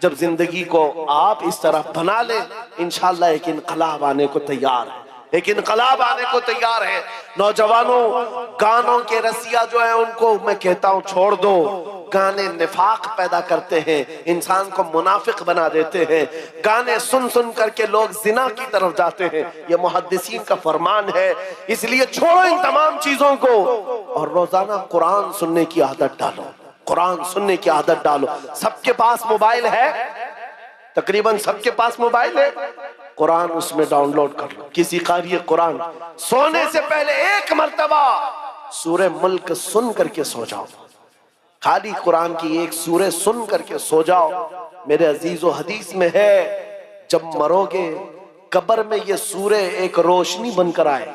जब जिंदगी को आप इस तरह बना ले, इंशाअल्लाह एक इनकलाब आने को तैयार है, एक इनकलाब आने को तैयार है। नौजवानों, गानों के रसिया जो है उनको मैं कहता हूं छोड़ दो। गाने निफाक पैदा करते हैं, इंसान को मुनाफिक बना देते हैं। गाने सुन सुन करके लोग जिना की तरफ जाते हैं, ये मुहद्दिसीन का फरमान है। इसलिए छोड़ो इन तमाम चीजों को और रोजाना कुरान सुनने की आदत डालो, कुरान सुनने की आदत डालो। सबके पास मोबाइल है, तकरीबन सबके पास मोबाइल है, कुरान उसमें डाउनलोड कर लो। किसी कारी कुरान सोने से पहले एक मर्तबा सूरे मुल्क सुन करके सो जाओ, खाली कुरान की एक सूरे सुन करके सो जाओ। मेरे अजीजों, हदीस में है जब मरोगे कब्र में ये सूरे एक रोशनी बनकर आए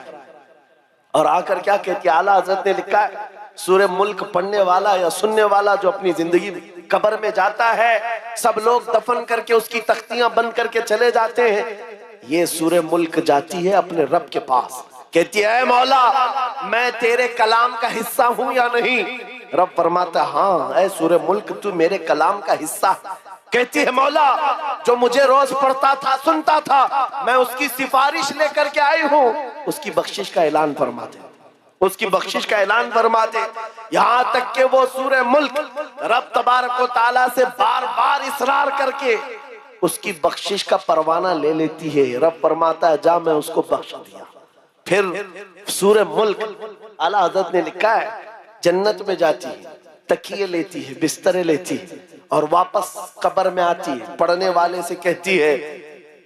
और आकर क्या कहती है, आला हजरत ने लिखा है, सूरे मुल्क पढ़ने वाला या सुनने वाला जो अपनी जिंदगी कब्र में जाता है, सब लोग दफन करके उसकी तख्तियां बंद करके चले जाते हैं, ये सूरे मुल्क जाती है अपने रब के पास, कहती है मौला मैं तेरे कलाम का हिस्सा हूं या नहीं। रब फरमाता हाँ ऐ सूरे मुल्क तू मेरे कलाम का हिस्सा। कहती है मौला जो मुझे रोज पढ़ता था, सुनता था, मैं उसकी सिफारिश लेकर के आई हूं, उसकी बख्शिश का ऐलान फरमा दे, उसकी बख्शिश का ऐलान फरमा दे। यहां तक के वो सूरे मुल्क रब तबारक व तआला से बार बार इसरार करके उसकी बख्शिश का परवाना ले लेती है। रब फरमाता है जा मैं उसको बख्श दिया। फिर सूरे मुल्क आला हज़रत ने लिखा है जन्नत में जाती है, तकिए लेती है, बिस्तरे लेती है और वापस कब्र में आती है, पढ़ने वाले से कहती है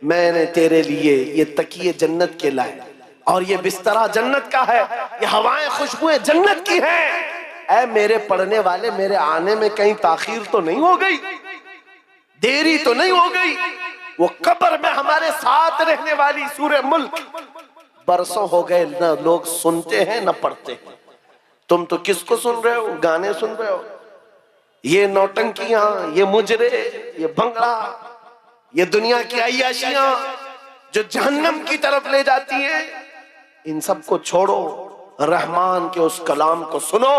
मैंने तेरे लिए ये तकिए जन्नत के लाए और ये बिस्तरा जन्नत का है, ये हवाएं खुशबुएं जन्नत की हैं। ऐ मेरे पढ़ने वाले, मेरे आने में कहीं ताखीर तो नहीं हो गई, देरी तो नहीं हो गई। वो कब्र में हमारे साथ रहने वाली सूरह मुल्क बरसों हो गए न लोग सुनते हैं न पढ़ते हैं। तुम तो किसको सुन रहे हो? गाने सुन रहे हो, ये नौटंकियां, ये मुजरे, ये भंगड़ा, ये दुनिया की अय्याशियां जो जहन्नम की तरफ ले जाती हैं। इन सब को छोड़ो, रहमान के उस कलाम को सुनो।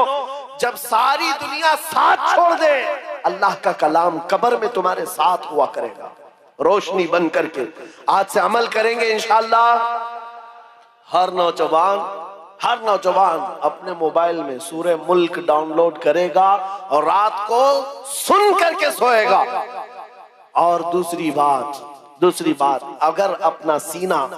जब सारी दुनिया साथ छोड़ दे, अल्लाह का कलाम कब्र में तुम्हारे साथ हुआ करेगा, रोशनी बन करके। आज से अमल करेंगे इंशाअल्लाह। हर नौजवान अपने मोबाइल में सूरह मुल्क डाउनलोड करेगा और रात को सुन करके सोएगा। और दूसरी बात, अगर अपना सीना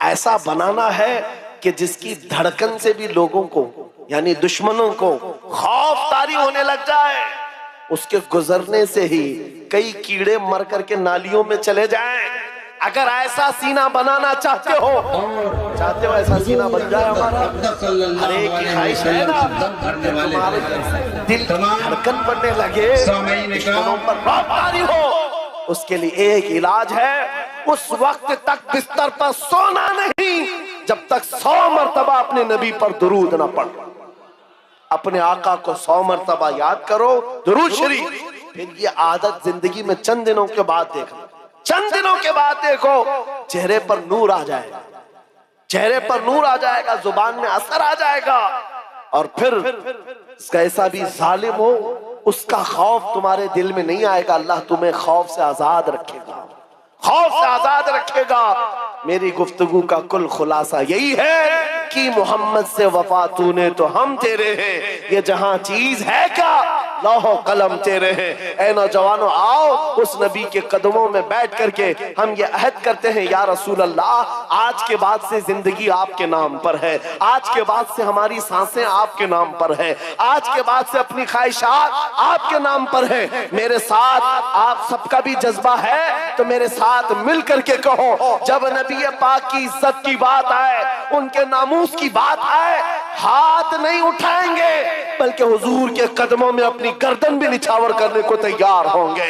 ऐसा बनाना है कि जिसकी धड़कन से भी लोगों को, यानी दुश्मनों को खौफ तारी होने लग जाए, उसके गुजरने से ही कई कीड़े मर करके नालियों में चले जाएं। अगर ऐसा सीना बनाना चाहते हो ऐसा सीना बन जाए हमारा। हर एक की ख्वाहिश है ना, तुम्हारे दिल की धड़कन बढ़ने लगे, दुश्मनों पर रौबदारी हो। उसके लिए एक इलाज है, उस वक्त तक बिस्तर पर सोना नहीं जब तक 100 मरतबा अपने नबी पर दुरूद ना पढ़ो। अपने आका को 100 मरतबा याद करो, दुरूद शरीफ। फिर ये आदत जिंदगी में चंद दिनों के बाद देखो, चेहरे पर नूर आ जाएगा, जुबान में असर आ जाएगा। और फिर कैसा भी जालिम हो, उसका खौफ तुम्हारे दिल में नहीं आएगा। अल्लाह तुम्हें खौफ से आजाद रखेगा। मेरी गुफ्तगू का कुल खुलासा यही है कि मोहम्मद से वफा तूने तो हम तेरे हैं, ये जहां चीज है क्या लौहो कलम तेरे हैं। ऐ नौजवानों, आओ उस नबी के कदमों में बैठ करके हम ये अहद करते हैं, या रसूल अल्लाह, आज के बाद से जिंदगी आपके नाम पर है, आज के बाद से हमारी सांसें आपके नाम पर है, आज के बाद से अपनी ख्वाहिशात आपके नाम पर है। मेरे साथ आप सबका भी जज्बा है तो मेरे साथ मिल करके कहो, जब नबी पाक की इज्जत की बात आए, उनके नामूस की बात आए, हाथ नहीं उठाएंगे बल्कि हुजूर के कदमों में अपनी गर्दन भी निछावर करने को तैयार होंगे।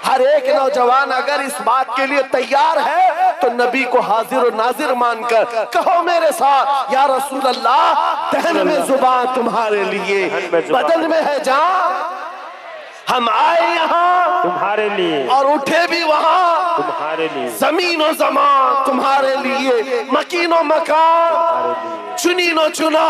हर एक नौजवान अगर इस बात के लिए तैयार है तो नबी को हाजिर और नाजिर मानकर कहो मेरे साथ, या रसूल अल्लाह, दहन में जुबान तुम्हारे लिए, बदन में है जान, हम आए यहाँ तुम्हारे लिए और उठे भी वहाँ तुम्हारे लिए, जमीन और जमान तुम्हारे लिए, मकीन और मकान, चुनी नो चुना,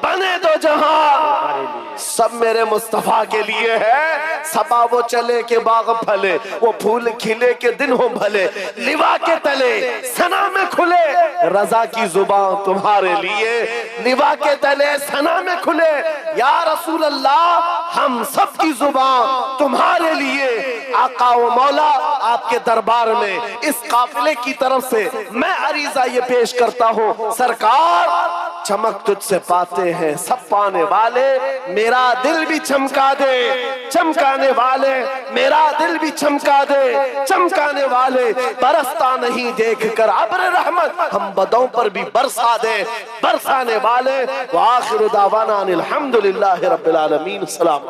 बने दो जहां, सब मेरे मुस्तफा के लिए है। सबा वो चले के बाग फले, वो फूल खिले के दिन हो भले, लिवा के तले सना में खुले, रजा की जुबान तुम्हारे लिए, लिवा के तले सना में खुले। या रसूल अल्लाह, हम सब की जुबान तुम्हारे लिए। आका व मौला, आपके दरबार में इस काफिले की तरफ से मैं अरीजा ये पेश करता हूँ, सरकार चमक तुझसे पाते हैं सब पाने वाले, मेरा दिल भी चमका दे, चमकाने वाले, मेरा दिल भी चमका दे, चमकाने वाले, बरसता नहीं देख कर अब्र रहमत, हम बदों पर भी बरसा दे, बरसाने वाले। व आखिर दावाना अनिल हम्दुलिल्लाहि रब्बिल आलमीन। सलाम।